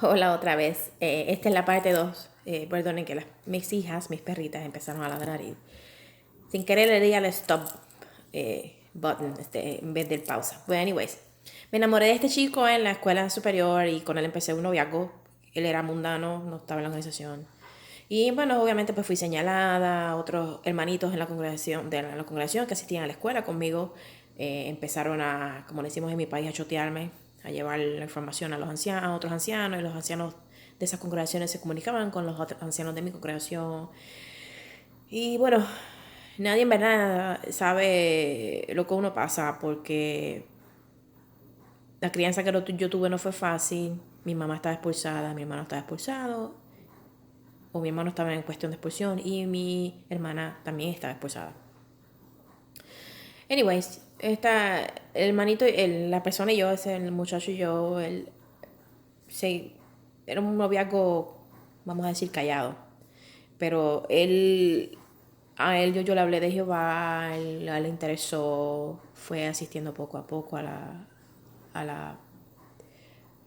Hola otra vez. Esta es la parte 2. Perdonen que mis hijas, mis perritas, empezaron a ladrar y sin querer le di al stop button en vez del pausa. But anyways, me enamoré de este chico en la escuela superior y con él empecé un noviazgo. Él era mundano, no estaba en la organización. Y bueno, obviamente pues fui señalada, otros hermanitos en la congregación, de la congregación que asistían a la escuela conmigo, empezaron a, como le decimos en mi país, a chotearme, a llevar la información a los ancianos, a otros ancianos, y los ancianos de esas congregaciones se comunicaban con los otros ancianos de mi congregación. Y bueno, nadie en verdad sabe lo que uno pasa porque la crianza que yo tuve no fue fácil. Mi mamá estaba expulsada, mi hermano estaba expulsado, o mi hermano estaba en cuestión de expulsión y mi hermana también estaba expulsada. Anyways, el manito, la persona y yo, ese, el muchacho y yo, se, era un noviazgo, vamos a decir, callado. Pero a él yo le hablé de Jehová, él le interesó, fue asistiendo poco a poco a la,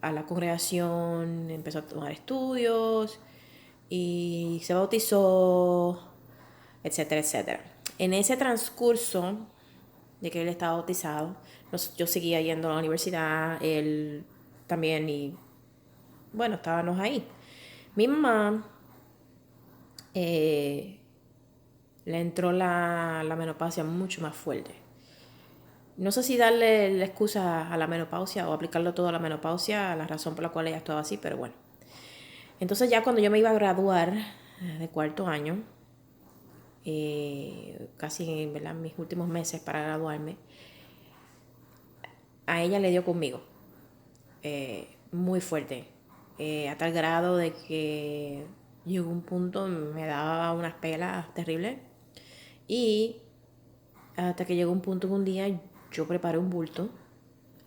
a la congregación, empezó a tomar estudios y se bautizó, etcétera, etcétera. En ese transcurso de que él estaba bautizado, yo seguía yendo a la universidad, él también, y bueno, estábamos ahí. Mi mamá eh, le entró la menopausia mucho más fuerte. No sé si darle la excusa a la menopausia o aplicarlo todo a la menopausia, la razón por la cual ella estaba así, pero bueno. Entonces ya cuando yo me iba a graduar de cuarto año, casi en mis últimos meses para graduarme, a ella le dio conmigo, muy fuerte, a tal grado de que llegó un punto, me daba unas pelas terribles y hasta que llegó un punto que un día yo preparé un bulto,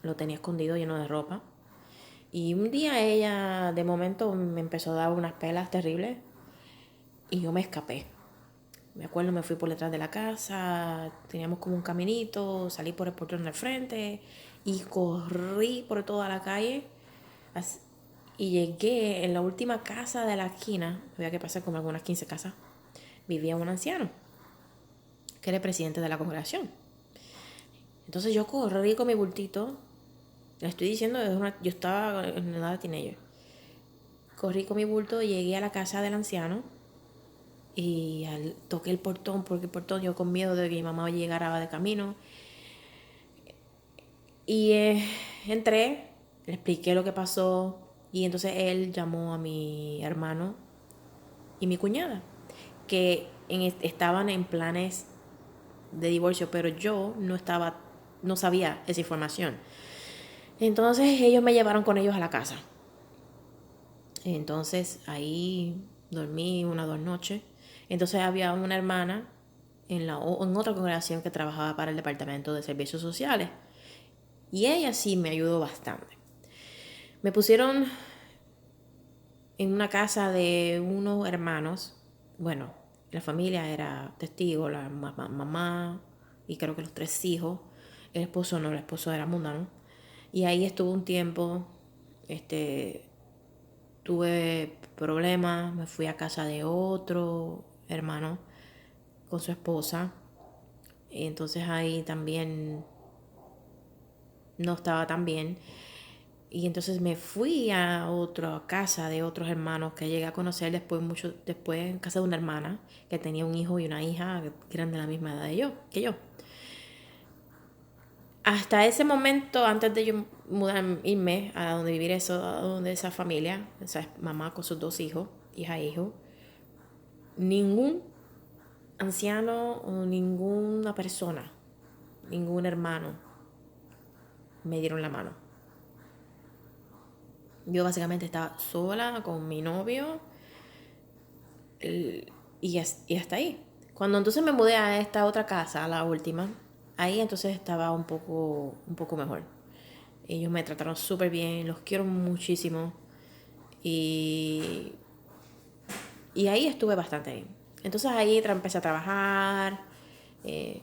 lo tenía escondido lleno de ropa y un día ella de momento me empezó a dar unas pelas terribles y yo me escapé. Me acuerdo, me fui por detrás de la casa, teníamos como un caminito, salí por el portón del frente y corrí por toda la calle y llegué en la última casa de la esquina, había que pasar como algunas 15 casas, vivía un anciano, que era el presidente de la congregación. Entonces yo corrí con mi bultito, le estoy diciendo, yo estaba en la edad de teenager, corrí con mi bulto, llegué a la casa del anciano y toqué el portón, porque el portón yo con miedo de que mi mamá llegara de camino. Y entré, le expliqué lo que pasó y entonces él llamó a mi hermano y mi cuñada, que estaban en planes de divorcio, pero yo no sabía esa información. Entonces ellos me llevaron con ellos a la casa. Entonces ahí dormí 1 o 2 noches. Entonces había una hermana en otra congregación que trabajaba para el departamento de servicios sociales. Y ella sí me ayudó bastante. Me pusieron en una casa de unos hermanos. Bueno, la familia era testigo, la mamá y creo que los 3 hijos. El esposo no, el esposo era mundano. Y ahí estuve un tiempo. Este, tuve problemas, me fui a casa de otro hermano con su esposa. Y entonces ahí también no estaba tan bien. Y entonces me fui a otra casa de otros hermanos que llegué a conocer después, mucho después, en casa de una hermana que tenía un hijo y una hija que eran de la misma edad que yo. Hasta ese momento, antes de yo irme a donde vivir eso, a donde esa familia, esa mamá con sus 2 hijos, hija e hijo, ningún anciano o ninguna persona, ningún hermano me dieron la mano. Yo básicamente estaba sola con mi novio y hasta ahí. Cuando entonces me mudé a esta otra casa, a la última, ahí entonces estaba un poco mejor. Ellos me trataron súper bien, los quiero muchísimo y, y ahí estuve bastante bien. Entonces ahí empecé a trabajar,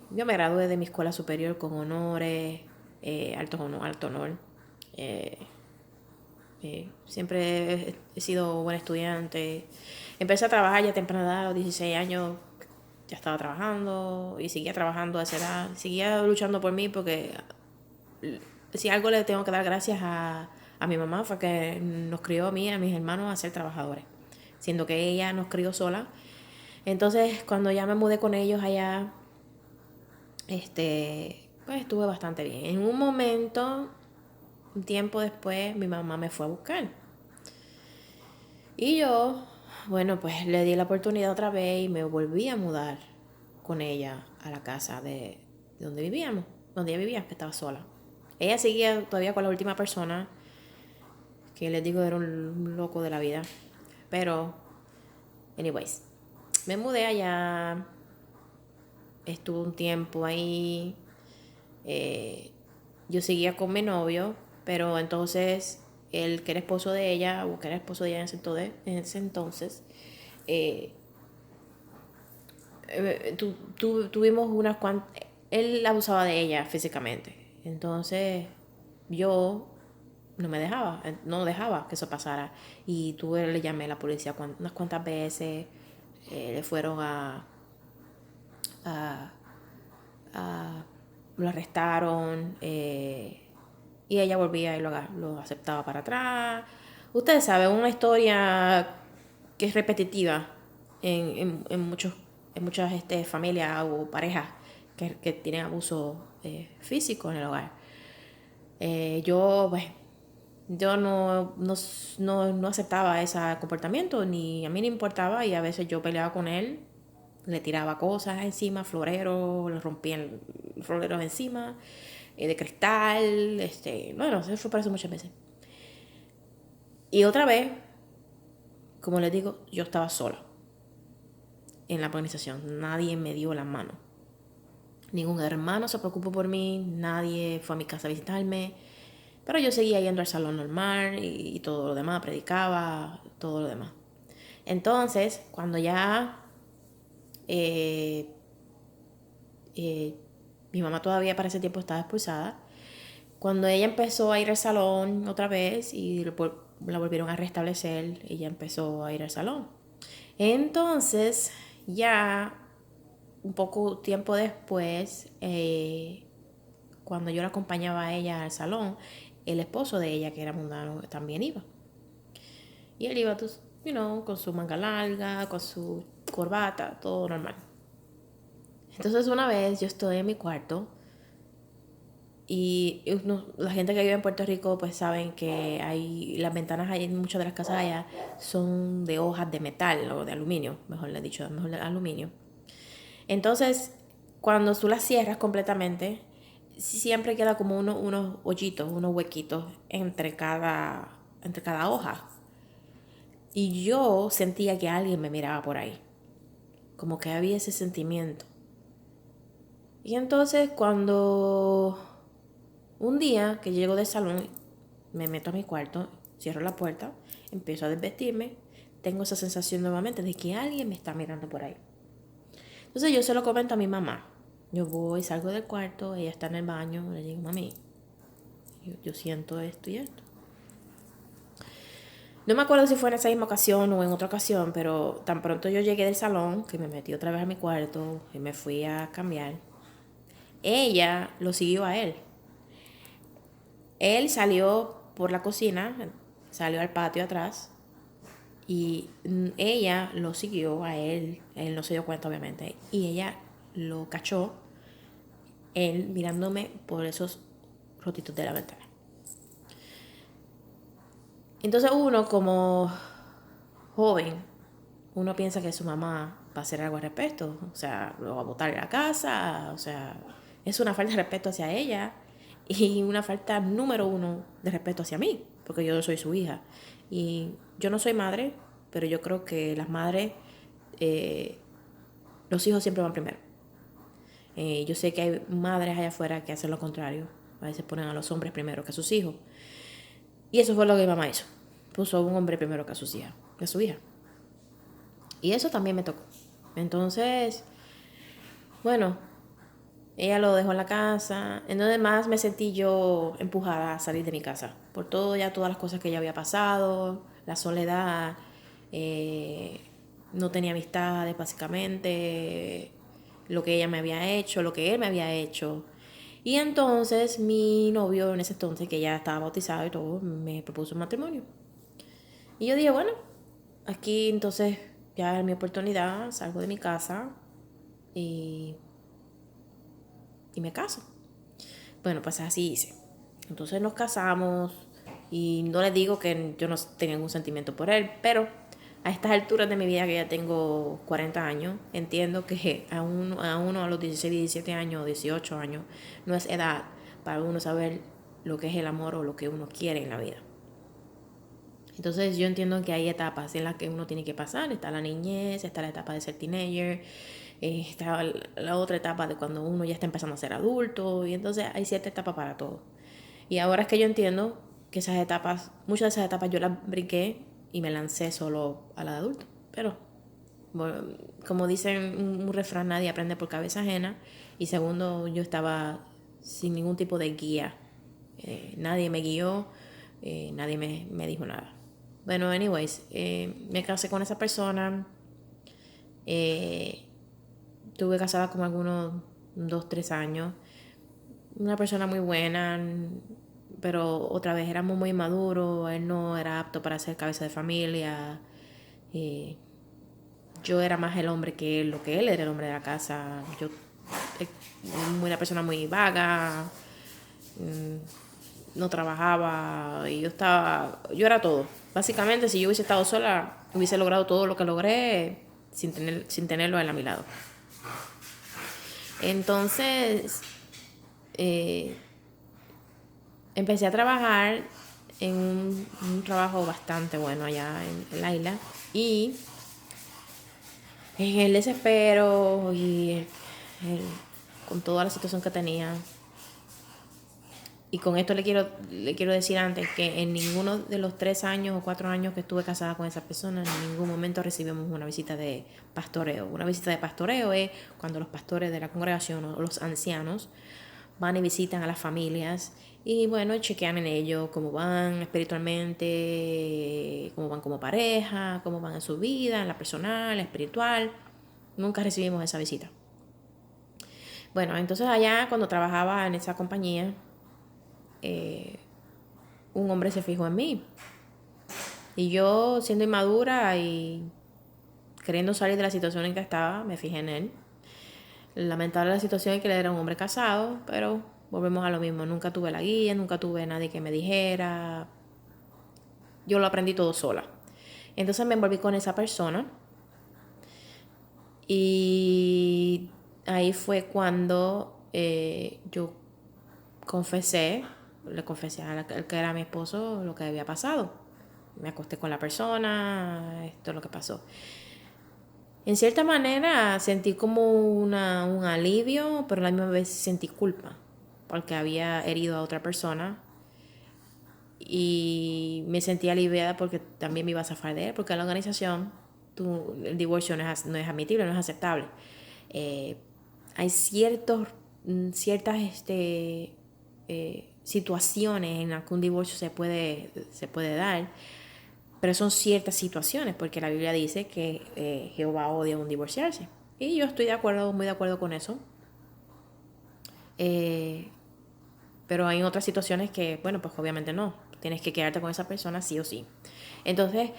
yo me gradué de mi escuela superior con honores, alto honor. Eh, Siempre he sido buena estudiante. Empecé a trabajar ya a temprana edad, a los 16 años ya estaba trabajando y seguía trabajando a esa edad. Seguía luchando por mí porque si algo le tengo que dar gracias a mi mamá fue que nos crió a mí y a mis hermanos a ser trabajadores, siendo que ella nos crió sola. Entonces, cuando ya me mudé con ellos allá, pues estuve bastante bien. En un momento, un tiempo después, mi mamá me fue a buscar. Y yo, bueno, pues le di la oportunidad otra vez y me volví a mudar con ella a la casa de donde vivíamos, donde ella vivía, que estaba sola. Ella seguía todavía con la última persona, que les digo era un loco de la vida. Pero, anyways, me mudé allá, estuve un tiempo ahí, yo seguía con mi novio, pero entonces él que era esposo de ella, o que era esposo de ella en ese entonces, eh, tuvimos unas cuantas, él abusaba de ella físicamente, entonces yo no dejaba que eso pasara y le llamé a la policía unas cuantas veces, le fueron a, a lo arrestaron, y ella volvía y lo aceptaba para atrás. Ustedes saben, una historia que es repetitiva en muchas familias o parejas que tienen abuso físico en el hogar. Pues, yo no aceptaba ese comportamiento, ni a mí no importaba, y a veces yo peleaba con él, le tiraba cosas encima, floreros, le rompía floreros encima, de cristal, bueno, eso fue por eso muchas veces. Y otra vez, como les digo, yo estaba sola en la organización, nadie me dio la mano. Ningún hermano se preocupó por mí, nadie fue a mi casa a visitarme, pero yo seguía yendo al salón normal y todo lo demás, predicaba, todo lo demás. Entonces, cuando ya eh, mi mamá todavía para ese tiempo estaba expulsada, cuando ella empezó a ir al salón otra vez y la volvieron a restablecer, ella empezó a ir al salón. Entonces, ya un poco tiempo después, cuando yo la acompañaba a ella al salón, el esposo de ella, que era mundano, también iba. Y él iba, con su manga larga, con su corbata, todo normal. Entonces una vez yo estoy en mi cuarto y la gente que vive en Puerto Rico pues saben que las ventanas en muchas de las casas allá son de hojas de metal o de aluminio, mejor le he dicho, mejor de aluminio. Entonces, cuando tú las cierras completamente, siempre queda como unos hoyitos, unos huequitos entre cada hoja. Y yo sentía que alguien me miraba por ahí, como que había ese sentimiento. Y entonces cuando un día que llego del salón, me meto a mi cuarto, cierro la puerta, empiezo a desvestirme, tengo esa sensación nuevamente de que alguien me está mirando por ahí. Entonces yo se lo comento a mi mamá. Yo voy, salgo del cuarto, ella está en el baño, le digo, mami, yo siento esto y esto. No me acuerdo si fue en esa misma ocasión o en otra ocasión, pero tan pronto yo llegué del salón, que me metí otra vez a mi cuarto y me fui a cambiar, ella lo siguió a él. Él salió por la cocina, salió al patio atrás y ella lo siguió a él. Él no se dio cuenta, obviamente. Y ella lo cachó, él mirándome por esos rotitos de la ventana. Entonces uno como joven, uno piensa que su mamá va a hacer algo al respecto. O sea, lo va a botar de la casa. O sea, es una falta de respeto hacia ella y una falta número uno de respeto hacia mí, porque yo soy su hija. Y yo no soy madre, pero yo creo que las madres, los hijos siempre van primero. Yo sé que hay madres allá afuera que hacen lo contrario. A veces ponen a los hombres primero que a sus hijos. Y eso fue lo que mi mamá hizo. Puso a un hombre primero que a sus hijas, que a su hija. Y eso también me tocó. Entonces, bueno, Ella lo dejó en la casa. Entonces más me sentí yo empujada a salir de mi casa. Por todo ya, todas las cosas que ya había pasado, la soledad, eh, no tenía amistades básicamente, lo que ella me había hecho, lo que él me había hecho. Y entonces mi novio en ese entonces, que ya estaba bautizado y todo, me propuso un matrimonio. Y yo dije, bueno, aquí entonces ya es mi oportunidad, salgo de mi casa y, y me caso. Bueno, pues así hice. Entonces nos casamos y no le digo que yo no tenía ningún sentimiento por él, pero a estas alturas de mi vida, que ya tengo 40 años, entiendo que a uno a los 16, 17 años, 18 años, no es edad para uno saber lo que es el amor o lo que uno quiere en la vida. Entonces yo entiendo que hay etapas en las que uno tiene que pasar. Está la niñez, está la etapa de ser teenager, está la otra etapa de cuando uno ya está empezando a ser adulto. Y entonces hay cierta etapa para todo. Y ahora es que yo entiendo que esas etapas, muchas de esas etapas yo las brinqué y me lancé solo a la de adulto. Pero, bueno, como dicen un refrán, nadie aprende por cabeza ajena. Y segundo, yo estaba sin ningún tipo de guía. Nadie me guió, nadie me dijo nada. Bueno, anyways, me casé con esa persona. Eh, Estuve casada como algunos 2, 3 años. Una persona muy buena, pero otra vez éramos muy maduros. Él no era apto para ser cabeza de familia. Eh, yo era más el hombre que él, lo que él era el hombre de la casa. Yo, una persona muy vaga, no trabajaba y yo era todo. Básicamente, si yo hubiese estado sola, hubiese logrado todo lo que logré sin tenerlo a él a mi lado. Entonces, eh, empecé a trabajar en un trabajo bastante bueno allá en la isla. Y en el desespero y con toda la situación que tenía. Y con esto le quiero decir antes que en ninguno de los 3 años o 4 años que estuve casada con esa persona, en ningún momento recibimos una visita de pastoreo. Una visita de pastoreo es cuando los pastores de la congregación o los ancianos van y visitan a las familias y bueno, chequean en ellos cómo van espiritualmente, cómo van como pareja, cómo van en su vida, en la personal, en la espiritual. Nunca recibimos esa visita. Bueno, entonces allá cuando trabajaba en esa compañía, un hombre se fijó en mí. Y yo, siendo inmadura y queriendo salir de la situación en que estaba, me fijé en él. Lamentable la situación en que él era un hombre casado, pero volvemos a lo mismo. Nunca tuve la guía, nunca tuve nadie que me dijera. Yo lo aprendí todo sola. Entonces me envolví con esa persona y ahí fue cuando yo le confesé al que era mi esposo lo que había pasado. Me acosté con la persona, esto es lo que pasó. En cierta manera sentí como un alivio, pero a la misma vez sentí culpa, porque había herido a otra persona. Y me sentí aliviada porque también me iba a zafar de él, porque en la organización el divorcio no es admitible, no es aceptable. Eh, Hay ciertas situaciones en las que un divorcio se puede dar, pero son ciertas situaciones, porque la Biblia dice que Jehová odia a un divorciarse. Y yo estoy de acuerdo, muy de acuerdo con eso. Eh, pero hay otras situaciones que, bueno, pues obviamente no. Tienes que quedarte con esa persona sí o sí. Entonces,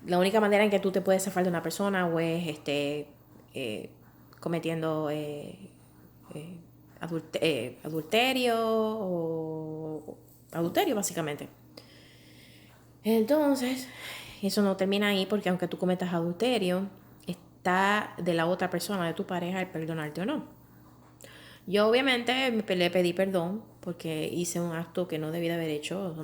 la única manera en que tú te puedes zafar de una persona o es eh, cometiendo eh, adulterio o adulterio, básicamente. Entonces, eso no termina ahí, porque aunque tú cometas adulterio, está de la otra persona, de tu pareja, el perdonarte o no. Yo obviamente le pedí perdón porque hice un acto que no debía de haber hecho.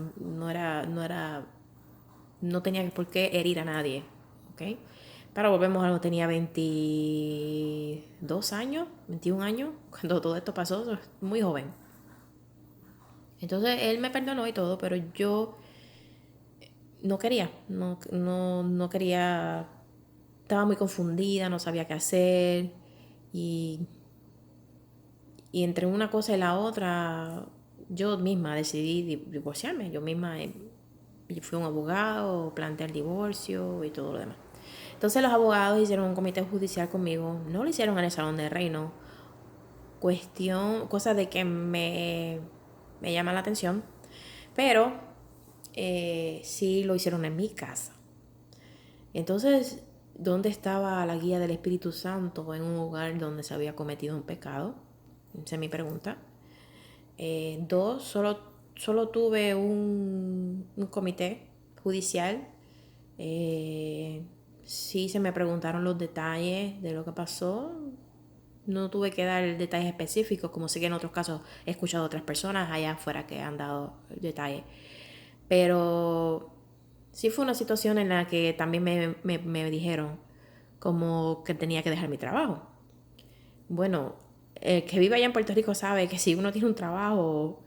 No tenía por qué herir a nadie, ¿ok? Pero volvemos a lo que tenía 22 años, 21 años, cuando todo esto pasó, muy joven. Entonces él me perdonó y todo, pero yo no quería, no quería, estaba muy confundida, no sabía qué hacer y Y entre una cosa y la otra, yo misma decidí divorciarme. Yo misma fui a un abogado, planteé el divorcio y todo lo demás. Entonces los abogados hicieron un comité judicial conmigo. No lo hicieron en el Salón del Reino. Cosa de que me llama la atención. Pero sí lo hicieron en mi casa. Entonces, ¿dónde estaba la guía del Espíritu Santo en un lugar donde se había cometido un pecado? Esa es mi pregunta. Dos, solo tuve un comité judicial. Sí se me preguntaron los detalles de lo que pasó. No tuve que dar detalles específicos, como sé que en otros casos he escuchado a otras personas allá afuera que han dado detalles. Pero sí fue una situación en la que también me dijeron como que tenía que dejar mi trabajo. Bueno, el que vive allá en Puerto Rico sabe que si uno tiene un trabajo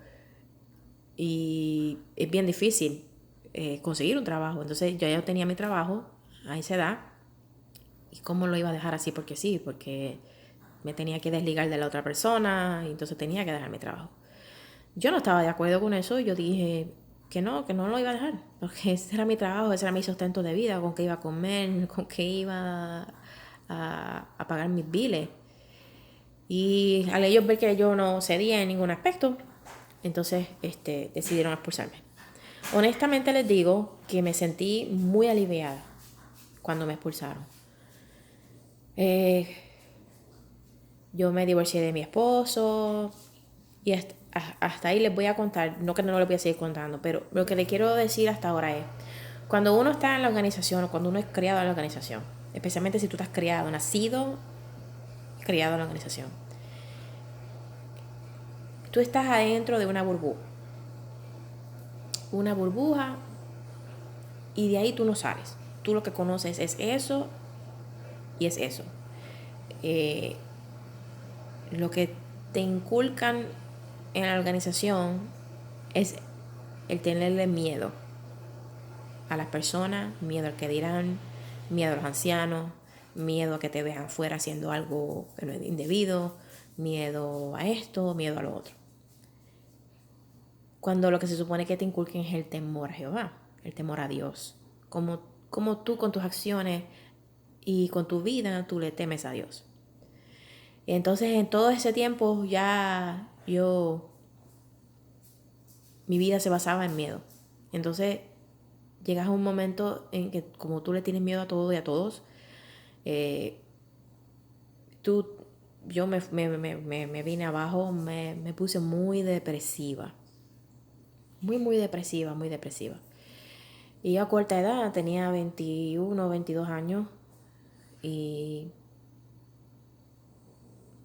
y es bien difícil conseguir un trabajo. Entonces yo ya tenía mi trabajo a esa edad. ¿Y cómo lo iba a dejar así? Porque sí, porque me tenía que desligar de la otra persona y entonces tenía que dejar mi trabajo. Yo no estaba de acuerdo con eso y yo dije que no lo iba a dejar, porque ese era mi trabajo, ese era mi sustento de vida, con que iba a comer, con que iba a pagar mis biles. Y al ellos ver que yo no cedía en ningún aspecto, entonces decidieron expulsarme. Honestamente les digo que me sentí muy aliviada cuando me expulsaron. Yo me divorcié de mi esposo y hasta ahí les voy a contar, no que no les voy a seguir contando, pero lo que les quiero decir hasta ahora es, cuando uno está en la organización o cuando uno es criado en la organización, especialmente si tú estás criado, nacido, criado en la organización, tú estás adentro de una burbuja y de ahí tú no sales. Tú lo que conoces es eso y es eso. Lo que te inculcan en la organización es el tenerle miedo a las personas, miedo al que dirán, miedo a los ancianos, miedo a que te vean fuera haciendo algo que no es indebido, miedo a esto, miedo a lo otro. Cuando lo que se supone que te inculquen es el temor a Jehová, el temor a Dios. Como tú con tus acciones y con tu vida tú le temes a Dios. Y entonces en todo ese tiempo ya mi vida se basaba en miedo. Entonces llegas a un momento en que como tú le tienes miedo a todo y a todos, eh, yo me vine abajo, me puse muy depresiva. Muy depresiva, muy depresiva. Y yo a corta edad, tenía 21, 22 años y,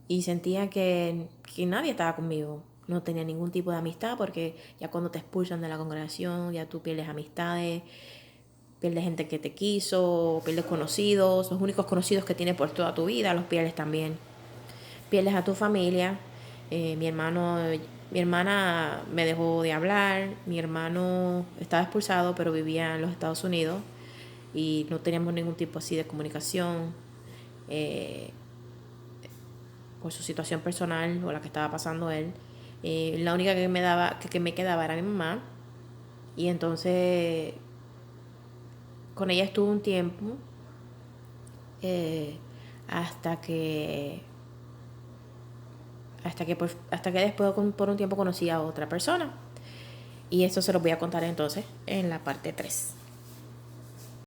y sentía que nadie estaba conmigo. No tenía ningún tipo de amistad porque ya cuando te expulsan de la congregación, ya tú pierdes amistades, pierdes gente que te quiso, pierdes conocidos, los únicos conocidos que tienes por toda tu vida, los pierdes también. Pierdes a tu familia. Mi hermana me dejó de hablar, mi hermano estaba expulsado pero vivía en los Estados Unidos y no teníamos ningún tipo así de comunicación por su situación personal o la que estaba pasando él. La única que me quedaba era mi mamá y entonces con ella estuve un tiempo eh, hasta que hasta que después por un tiempo conocí a otra persona. Y eso se los voy a contar entonces en la parte 3.